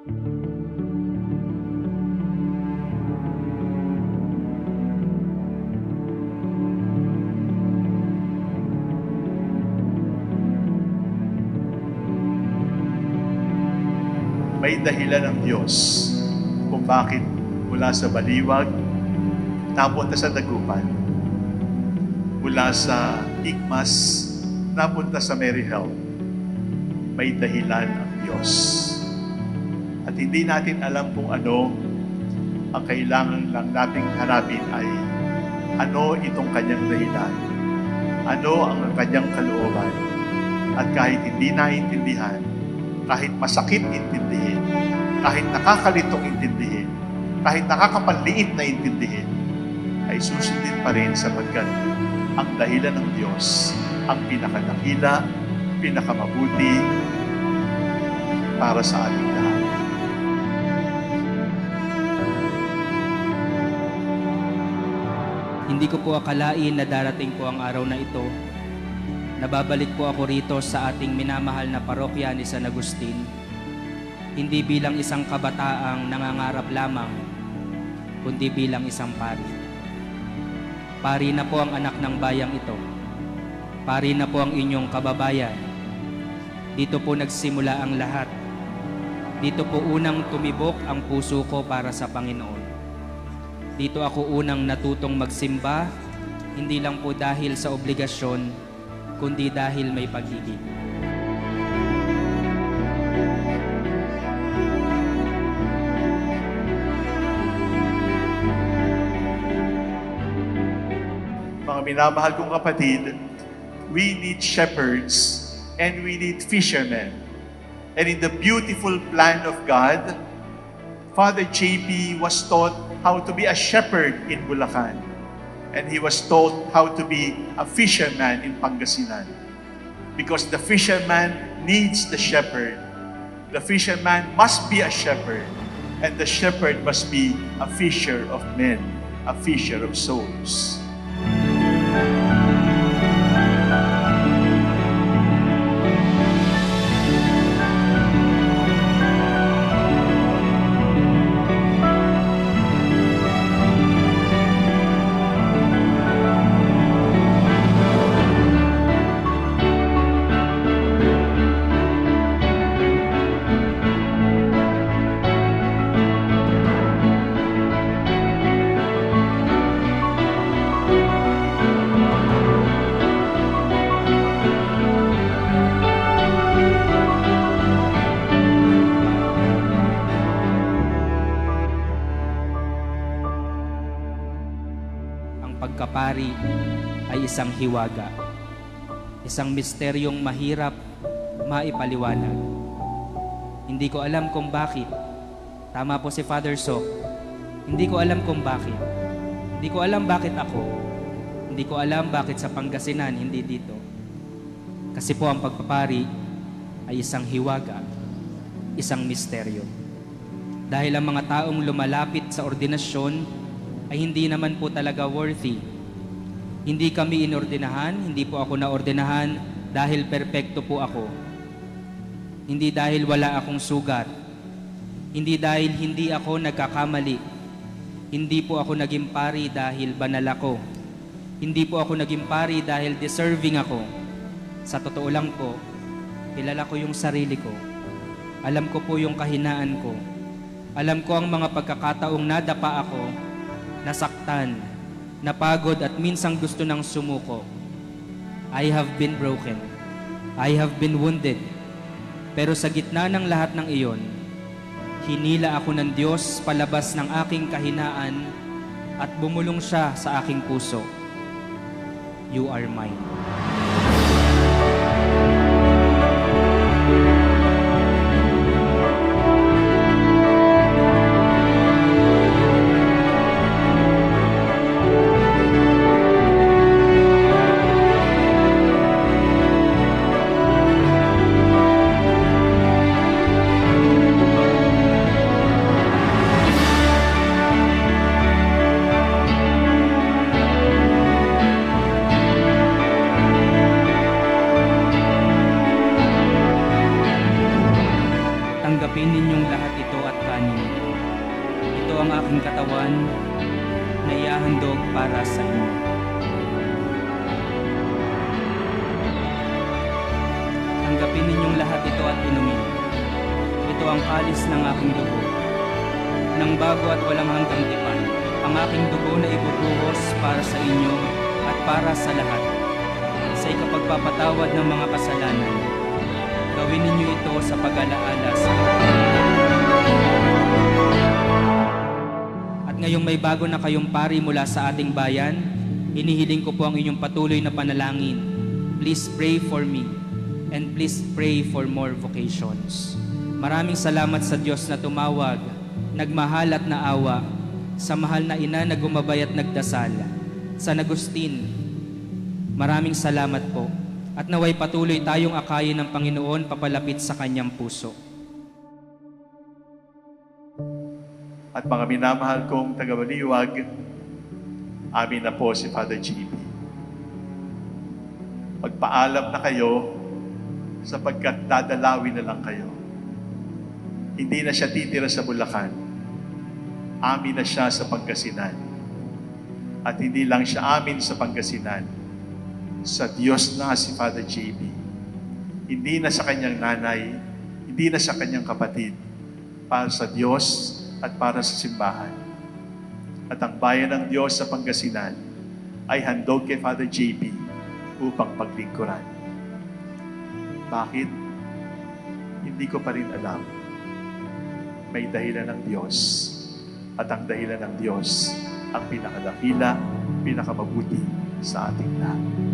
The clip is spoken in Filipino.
May dahilan ng Diyos kung bakit mula sa baliwag, napunta sa dagupan. Mula sa Igmas, napunta sa Mary Help. May dahilan ang Diyos. At hindi natin alam kung ano ang kailangan lang nating hanapin ay ano itong kanyang dahilan. Ano ang kanyang kalooban. At kahit hindi naintindihan, kahit masakit intindihin, kahit nakakalitong intindihin, kahit nakakapanliit na intindihin, ay susundin pa rin sapagkat ang dahilan ng Diyos ang pinakadakila, pinakamabuti para sa ating lahat. Hindi ko po akalain na darating po ang araw na ito. Nababalik po ako rito sa ating minamahal na parokya ni San Agustin, hindi bilang isang kabataang nangangarap lamang, kundi bilang isang pari. Pari na po ang anak ng bayang ito. Pari na po ang inyong kababayan. Dito po nagsimula ang lahat. Dito po unang tumibok ang puso ko para sa Panginoon. Dito ako unang natutong magsimba, hindi lang po dahil sa obligasyon, kundi dahil may pag-ibig. Mga minamahal kong kapatid, we need shepherds and we need fishermen. And in the beautiful plan of God, Father JP was taught how to be a shepherd in Bulacan. And he was taught how to be a fisherman in Pangasinan. Because the fisherman needs the shepherd. The fisherman must be a shepherd. And the shepherd must be a fisher of men, a fisher of souls. Pagkapari ay isang hiwaga, isang misteryong mahirap maipaliwanag. Hindi ko alam kung bakit. Tama po si Father Sok. Hindi ko alam kung bakit. Hindi ko alam bakit ako. Hindi ko alam bakit sa Pangasinan, hindi dito. Kasi po ang pagpapari ay isang hiwaga, isang misteryo. Dahil ang mga taong lumalapit sa ordinasyon ay hindi naman po talaga worthy. Hindi kami inordinahan, hindi po ako naordinahan dahil perpekto po ako. Hindi dahil wala akong sugat. Hindi dahil hindi ako nagkakamali. Hindi po ako naging pari dahil banal ako. Hindi po ako naging pari dahil deserving ako. Sa totoo lang po, kilala ko yung sarili ko. Alam ko po yung kahinaan ko. Alam ko ang mga pagkakataong nadapa ako, nasaktan, napagod at minsang gusto nang sumuko. I have been broken. I have been wounded. Pero sa gitna ng lahat ng iyon, hinila ako ng Diyos palabas ng aking kahinaan at bumulong siya sa aking puso. You are mine. ito at kanin. Ito ang aking katawan na ihahandog para sa inyo. Tanggapin ninyong lahat ito at inumin. Ito ang kalis ng aking dugo, ng bago at walang hanggang tipan. Ang aking dugo na ibubuhos para sa inyo at para sa lahat, sa ikapagpapatawad ng mga kasalanan. Gawin ninyo ito sa pag-alaala sa akin. At ngayong may bago na kayong pari mula sa ating bayan, hinihiling ko po ang inyong patuloy na panalangin. Please pray for me and please pray for more vocations. Maraming salamat sa Diyos na tumawag, nagmahal at naawa, sa mahal na ina na gumabay at nagdasal, San Agustin. Maraming salamat po at naway patuloy tayong akayin ng Panginoon papalapit sa kanyang puso. At mga minamahal kong tagabaliwag, amin na po si Father GB. Magpaalam na kayo sapagkat dadalawin na lang kayo. Hindi na siya titira sa Bulacan. Amin na siya sa Pangasinan. At hindi lang siya amin sa Pangasinan. Sa Diyos na si Father JB. Hindi na sa kanyang nanay, hindi na sa kanyang kapatid, para sa Diyos at para sa simbahan. At ang bayan ng Diyos sa Pangasinan ay handog kay Father JB upang paglingkuran. Bakit? Hindi ko pa rin alam. May dahilan ng Diyos. At ang dahilan ng Diyos ang pinakadakila, pinakamabuti sa ating lahat.